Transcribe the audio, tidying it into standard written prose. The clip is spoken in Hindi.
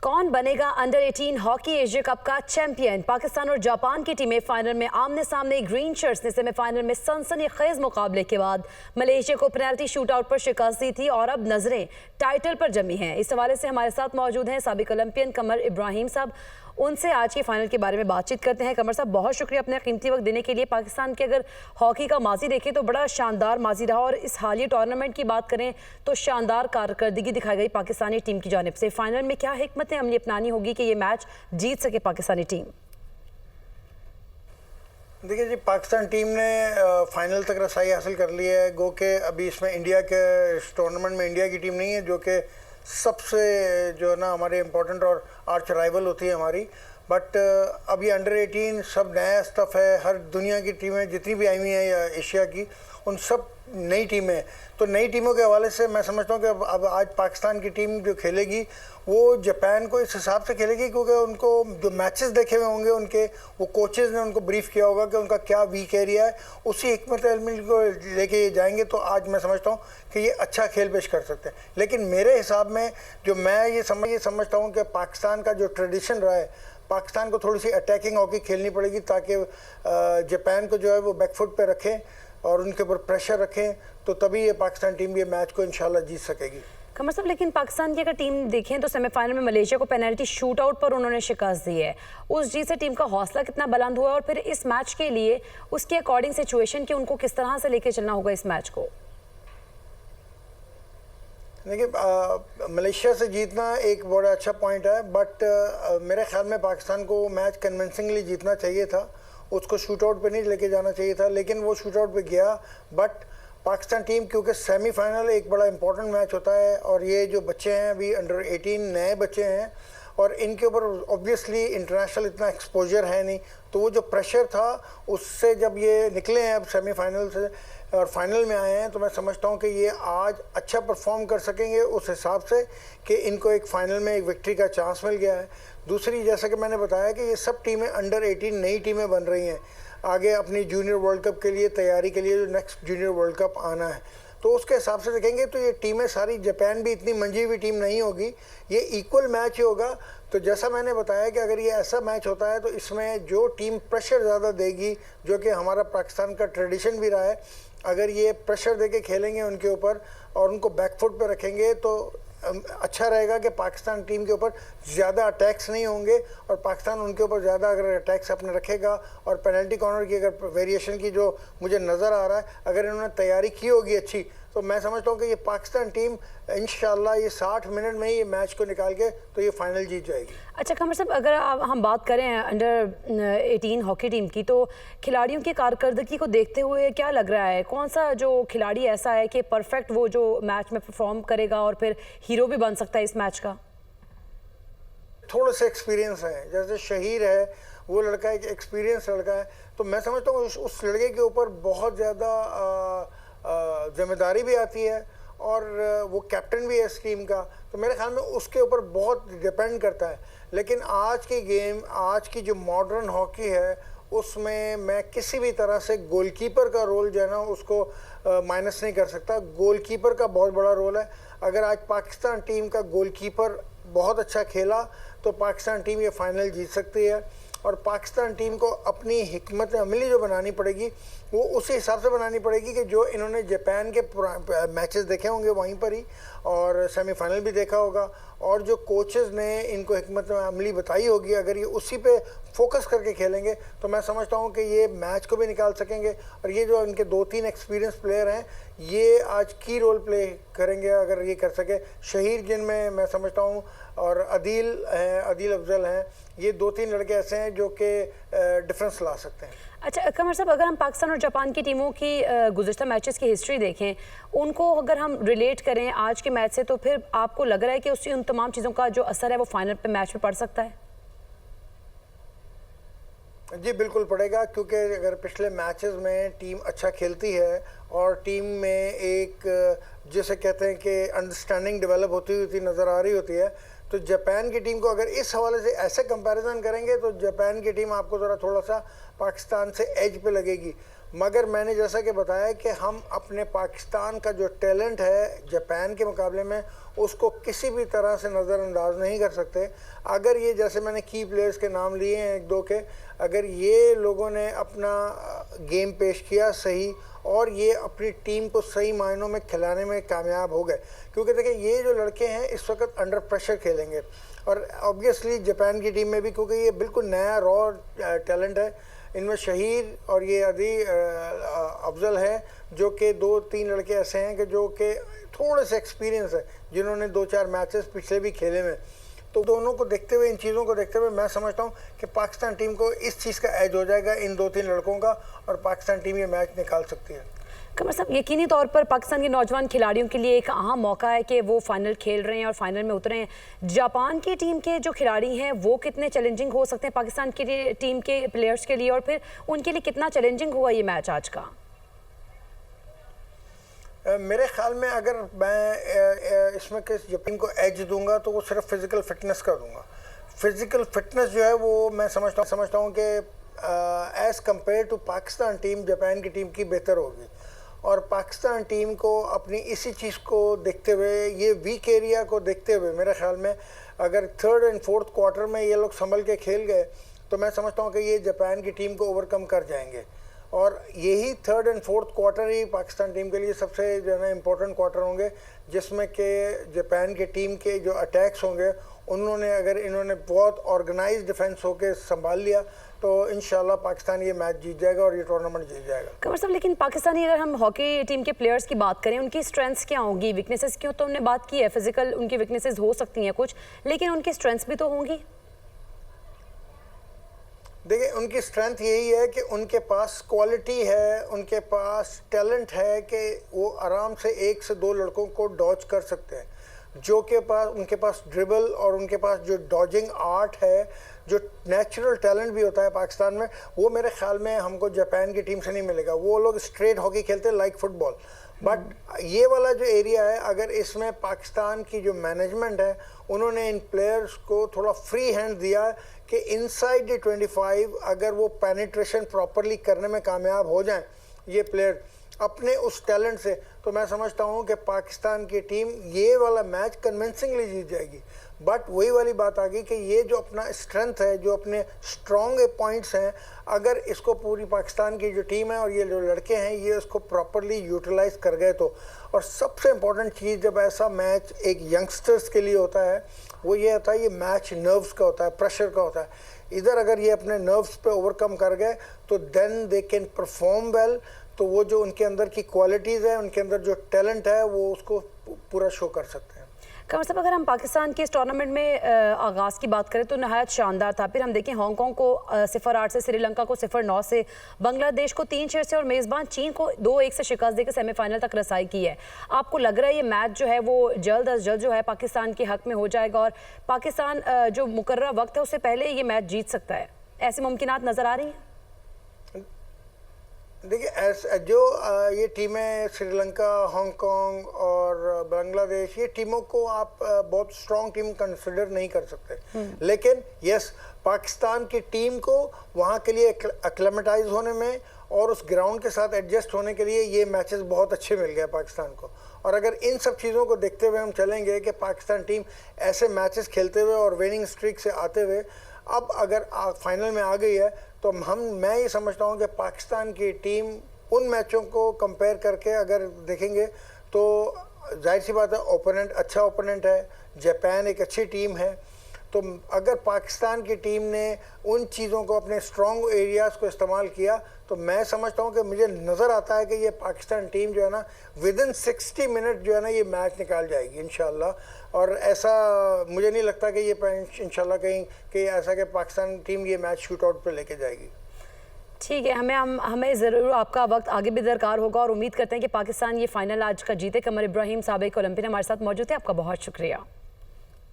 कौन बनेगा अंडर 18 हॉकी एशिया कप का चैंपियन? पाकिस्तान और जापान की टीमें फाइनल में आमने सामने। ग्रीन शर्ट्स ने सेमीफाइनल में सनसनीखेज मुकाबले के बाद मलेशिया को पेनल्टी शूटआउट पर शिकस्त दी थी और अब नजरें टाइटल पर जमी हैं। इस हवाले से हमारे साथ मौजूद हैं साबिक ओलंपियन कमर इब्राहिम साहब। उनसे आज की फाइनल के बारे में बातचीत करते हैं। कमर साहब, बहुत शुक्रिया अपना कीमती वक्त देने के लिए। पाकिस्तान के अगर हॉकी का माजी देखें तो बड़ा शानदार माजी रहा और इस हालिया टूर्नामेंट की बात करें तो शानदार कारकर्दगी दिखाई गई पाकिस्तानी टीम की जानिब से। फाइनल में क्या हिकमत अमली अपनानी होगी कि ये मैच जीत सके पाकिस्तानी टीम? देखिए जी, पाकिस्तान टीम ने फाइनल तक रसाई हासिल कर ली है। गो के अभी इसमें इंडिया के टूर्नामेंट में इंडिया की टीम नहीं है, जो कि सबसे जो है ना हमारे इम्पोर्टेंट और आर्च राइवल होती है हमारी। बट अभी अंडर 18 सब नया स्टफ है। हर दुनिया की टीमें जितनी भी आई हुई हैं या एशिया की, उन सब नई टीमें। तो नई टीमों के हवाले से मैं समझता हूँ कि अब आज पाकिस्तान की टीम जो खेलेगी वो जापान को इस हिसाब से खेलेगी, क्योंकि उनको जो मैचेस देखे हुए होंगे, उनके वो कोचेज़ ने उनको ब्रीफ किया होगा कि उनका क्या वीक एरिया है, उसी हिकमत अमली को लेके ये जाएंगे। तो आज मैं समझता हूँ कि ये अच्छा खेल पेश कर सकते हैं। लेकिन मेरे हिसाब में जो मैं ये समझता हूँ कि पाकिस्तान का जो ट्रेडिशन रहा है, पाकिस्तान को थोड़ी सी अटैकिंग हॉकी खेलनी पड़ेगी ताकि जापान को जो है वो बैकफुट पे रखें और उनके ऊपर प्रेशर रखें, तो तभी ये पाकिस्तान टीम ये मैच को इंशाल्लाह जीत सकेगी। कमर साहब, लेकिन पाकिस्तान की अगर टीम देखें तो सेमीफाइनल में मलेशिया को पेनल्टी शूटआउट पर उन्होंने शिकस्त दी है। उस जीत से टीम का हौसला कितना बुलंद हुआ और फिर इस मैच के लिए उसके अकॉर्डिंग सिचुएशन कि उनको किस तरह से लेके चलना होगा इस मैच को? देखिए, मलेशिया से जीतना एक बड़ा अच्छा पॉइंट है, बट मेरे ख्याल में पाकिस्तान को मैच कन्विंसिंगली जीतना चाहिए था। उसको शूटआउट पे नहीं लेके जाना चाहिए था, लेकिन वो शूटआउट पे गया। बट पाकिस्तान टीम, क्योंकि सेमीफाइनल एक बड़ा इंपॉर्टेंट मैच होता है और ये जो बच्चे हैं अभी अंडर 18 नए बच्चे हैं और इनके ऊपर ऑब्वियसली इंटरनेशनल इतना एक्सपोजर है नहीं, तो वो जो प्रेशर था उससे जब ये निकले हैं अब सेमीफाइनल से और फाइनल में आए हैं, तो मैं समझता हूँ कि ये आज अच्छा परफॉर्म कर सकेंगे उस हिसाब से कि इनको एक फ़ाइनल में एक विक्ट्री का चांस मिल गया है। दूसरी, जैसा कि मैंने बताया कि ये सब टीमें अंडर 18 नई टीमें बन रही हैं आगे अपनी जूनियर वर्ल्ड कप के लिए तैयारी के लिए, जो नेक्स्ट जूनियर वर्ल्ड कप आना है। तो उसके हिसाब से देखेंगे तो ये टीमें सारी, जापान भी इतनी मंजी हुई टीम नहीं होगी, ये इक्वल मैच ही होगा। तो जैसा मैंने बताया कि अगर ये ऐसा मैच होता है तो इसमें जो टीम प्रेशर ज़्यादा देगी, जो कि हमारा पाकिस्तान का ट्रेडिशन भी रहा है, अगर ये प्रेशर देके खेलेंगे उनके ऊपर और उनको बैकफुट पे रखेंगे तो अच्छा रहेगा कि पाकिस्तान टीम के ऊपर ज़्यादा अटैक्स नहीं होंगे और पाकिस्तान उनके ऊपर ज़्यादा अगर अटैक्स अपने रखेगा और पेनल्टी कॉर्नर की अगर वेरिएशन की जो मुझे नज़र आ रहा है, अगर इन्होंने तैयारी की होगी अच्छी, तो मैं समझता हूँ कि ये पाकिस्तान टीम इंशाल्लाह ये 60 मिनट में ही ये मैच को निकाल के तो ये फाइनल जीत जाएगी। अच्छा कमर साहब, अगर हम बात करें अंडर 18 हॉकी टीम की, तो खिलाड़ियों की कारकर्दगी को देखते हुए क्या लग रहा है, कौन सा जो खिलाड़ी ऐसा है कि परफेक्ट वो जो मैच में परफॉर्म करेगा और फिर हीरो भी बन सकता है इस मैच का? थोड़ा सा एक्सपीरियंस है, जैसे शहीर है, वो लड़का एक एक्सपीरियंस लड़का है, तो मैं समझता हूँ उस लड़के के ऊपर बहुत ज़्यादा जिम्मेदारी भी आती है और वो कैप्टन भी है इस टीम का, तो मेरे ख्याल में उसके ऊपर बहुत डिपेंड करता है। लेकिन आज की गेम, आज की जो मॉडर्न हॉकी है, उसमें मैं किसी भी तरह से गोलकीपर का रोल जो है ना उसको माइनस नहीं कर सकता। गोलकीपर का बहुत बड़ा रोल है। अगर आज पाकिस्तान टीम का गोलकीपर बहुत अच्छा खेला तो पाकिस्तान टीम ये फाइनल जीत सकती है। और पाकिस्तान टीम को अपनी हिकमत अमली जो बनानी पड़ेगी वो उसी हिसाब से बनानी पड़ेगी कि जो इन्होंने जापान के मैचेस देखे होंगे वहीं पर ही और सेमीफाइनल भी देखा होगा और जो कोचेज़ ने इनको हिकमत अमली बताई होगी, अगर ये उसी पे फोकस करके खेलेंगे तो मैं समझता हूँ कि ये मैच को भी निकाल सकेंगे। और ये जो इनके 2-3 एक्सपीरियंस प्लेयर हैं, ये आज की रोल प्ले करेंगे अगर ये कर सके। शहीर जिनमें मैं समझता हूँ और अदील हैं, अदील अफजल हैं, ये 2-3 लड़के ऐसे हैं जो कि डिफरेंस ला सकते हैं। अच्छा कमर साहब, अगर हम पाकिस्तान और जापान की टीमों की गुज़िश्ता मैचेस की हिस्ट्री देखें, उनको अगर हम रिलेट करें आज के मैच से, तो फिर आपको लग रहा है कि उसकी उन तमाम चीज़ों का जो असर है वो फाइनल पे मैच पे पड़ सकता है? जी बिल्कुल पड़ेगा, क्योंकि अगर पिछले मैचेस में टीम अच्छा खेलती है और टीम में एक जिसे कहते हैं कि अंडरस्टैंडिंग डेवलप होती हुई नज़र आ रही होती है, तो जापान की टीम को अगर इस हवाले से ऐसे कंपैरिजन करेंगे तो जापान की टीम आपको ज़रा थोड़ा सा पाकिस्तान से एज पे लगेगी। मगर मैंने जैसा कि बताया कि हम अपने पाकिस्तान का जो टैलेंट है जापान के मुकाबले में उसको किसी भी तरह से नज़रअंदाज नहीं कर सकते। अगर ये जैसे मैंने की प्लेयर्स के नाम लिए हैं एक दो के, अगर ये लोगों ने अपना गेम पेश किया सही और ये अपनी टीम को सही मायनों में खिलाने में कामयाब हो गए, क्योंकि देखिए ये जो लड़के हैं इस वक्त अंडर प्रेशर खेलेंगे और ऑब्वियसली जापान की टीम में भी, क्योंकि ये बिल्कुल नया रॉ टैलेंट है, इनमें शहीर और ये अदी अफजल है, जो कि 2-3 लड़के ऐसे हैं कि जो कि थोड़े से एक्सपीरियंस है, जिन्होंने 2-4 मैचेस पिछले भी खेले में। तो दोनों को देखते हुए, इन चीज़ों को देखते हुए मैं समझता हूँ कि पाकिस्तान टीम को इस चीज़ का एज हो जाएगा इन 2-3 लड़कों का, और पाकिस्तान टीम ये मैच निकाल सकती है। कमर साहब, यकीनी तौर पर पाकिस्तान के नौजवान खिलाड़ियों के लिए एक अहम मौका है कि वो फाइनल खेल रहे हैं और फाइनल में उतरे हैं। जापान की टीम के जो खिलाड़ी हैं वो कितने चैलेंजिंग हो सकते हैं पाकिस्तान की टीम के प्लेयर्स के लिए, और फिर उनके लिए कितना चैलेंजिंग हुआ ये मैच आज का? मेरे ख्याल में अगर मैं इसमें किस जापान को एज दूंगा तो वो सिर्फ फिज़िकल फिटनेस का दूंगा। फिज़िकल फिटनेस जो है वो मैं समझता हूँ कि as compare to Pakistan team Japan की टीम की बेहतर होगी, और पाकिस्तान टीम को अपनी इसी चीज़ को देखते हुए, ये वीक एरिया को देखते हुए, मेरे ख्याल में अगर 3rd और 4th क्वार्टर में ये लोग संभल के खेल गए तो मैं समझता हूँ कि ये जापान की टीम को ओवरकम कर जाएंगे, और यही 3rd और 4th क्वार्टर ही पाकिस्तान टीम के लिए सबसे जो है ना इम्पोर्टेंट क्वार्टर होंगे, जिसमें कि जापान की टीम के जो अटैक्स होंगे उन्होंने, अगर इन्होंने बहुत ऑर्गेनाइज डिफेंस होकर संभाल लिया तो इंशाल्लाह पाकिस्तान ये मैच जीत जाएगा और ये टूर्नामेंट जीत जाएगा। कमर साहब, लेकिन पाकिस्तानी, अगर हम हॉकी टीम के प्लेयर्स की बात करें, उनकी स्ट्रेंथ्स क्या होंगी, वीकनेसेस की तो हमने बात की है, फिजिकल उनकी वीकनेसेस हो सकती हैं कुछ, लेकिन उनकी स्ट्रेंथ्स भी तो होंगी। देखिए उनकी स्ट्रेंथ यही है कि उनके पास क्वालिटी है, उनके पास टैलेंट है कि वो आराम से 1 से 2 लड़कों को डॉज कर सकते हैं, जो के पास उनके पास ड्रिबल और उनके पास जो डॉजिंग आर्ट है, जो नेचुरल टैलेंट भी होता है पाकिस्तान में, वो मेरे ख्याल में हमको जापान की टीम से नहीं मिलेगा। वो लोग स्ट्रेट हॉकी खेलते हैं लाइक फुटबॉल, बट ये वाला जो एरिया है, अगर इसमें पाकिस्तान की जो मैनेजमेंट है उन्होंने इन प्लेयर्स को थोड़ा फ्री हैंड दिया कि इनसाइड द 25 अगर वो पेनिट्रेशन प्रॉपरली करने में कामयाब हो जाएं ये प्लेयर अपने उस टैलेंट से, तो मैं समझता हूँ कि पाकिस्तान की टीम ये वाला मैच कन्विंसिंगली जीत जाएगी। बट वही वाली बात आ गई कि ये जो अपना स्ट्रेंथ है, जो अपने स्ट्रॉन्ग पॉइंट्स हैं, अगर इसको पूरी पाकिस्तान की जो टीम है और ये जो लड़के हैं ये इसको प्रॉपरली यूटिलाइज कर गए तो, और सबसे इम्पोर्टेंट चीज़ जब ऐसा मैच एक यंगस्टर्स के लिए होता है वो ये होता है, ये मैच नर्व्स का होता है, प्रेशर का होता है। इधर अगर ये अपने नर्व्स पे ओवरकम कर गए तो then they can perform well, तो वो जो उनके अंदर की क्वालिटीज़ है, उनके अंदर जो टैलेंट है वो उसको पूरा शो कर सकते हैं। कमर साहब, अगर हम पाकिस्तान के इस टूर्नामेंट में आगाज़ की बात करें तो नहायत शानदार था। फिर हम देखें हांगकांग को 0-8 से, श्रीलंका को 0-9 से, बांग्लादेश को 3-6 से और मेज़बान चीन को 2-1 से शिकस्त देकर सेमीफाइनल तक रसाई की है। आपको लग रहा है ये मैच जो है वो जल्द अज जल्द जो है पाकिस्तान के हक में हो जाएगा और पाकिस्तान जो मुकर्रर वक्त है उससे पहले ये मैच जीत सकता है? ऐसी मुमकिनात नज़र आ रही हैं? देखिए जो ये टीमें श्रीलंका, हांगकांग और बांग्लादेश, ये टीमों को आप बहुत स्ट्रॉन्ग टीम कंसिडर नहीं कर सकते, लेकिन यस पाकिस्तान की टीम को वहाँ के लिए एक्लेमेटाइज होने में और उस ग्राउंड के साथ एडजस्ट होने के लिए ये मैचेस बहुत अच्छे मिल गए पाकिस्तान को। और अगर इन सब चीज़ों को देखते हुए हम चलेंगे कि पाकिस्तान टीम ऐसे मैचेस खेलते हुए और विनिंग स्ट्रीक से आते हुए अब अगर फाइनल में आ गई है तो मैं ये समझता हूँ कि पाकिस्तान की टीम उन मैचों को कंपेयर करके अगर देखेंगे तो जाहिर सी बात है ओपोनेंट अच्छा ओपोनेंट है, जापान एक अच्छी टीम है, तो अगर पाकिस्तान की टीम ने उन चीज़ों को अपने स्ट्रॉन्ग एरियाज़ को इस्तेमाल किया तो मैं समझता हूँ कि मुझे नज़र आता है कि ये पाकिस्तान टीम जो है ना विदिन 60 मिनट जो है ना ये मैच निकाल जाएगी इंशाल्लाह। और ऐसा मुझे नहीं लगता कि ये इंशाल्लाह कहीं ऐसा कि पाकिस्तान टीम ये मैच शूट आउट पर लेके जाएगी। ठीक है, हमें ज़रूर आपका वक्त आगे भी दरकार होगा और उम्मीद करते हैं कि पाकिस्तान ये फाइनल आज का जीते। कमर इब्राहिम साबिक ओलंपियन हमारे साथ मौजूद थे, आपका बहुत शुक्रिया।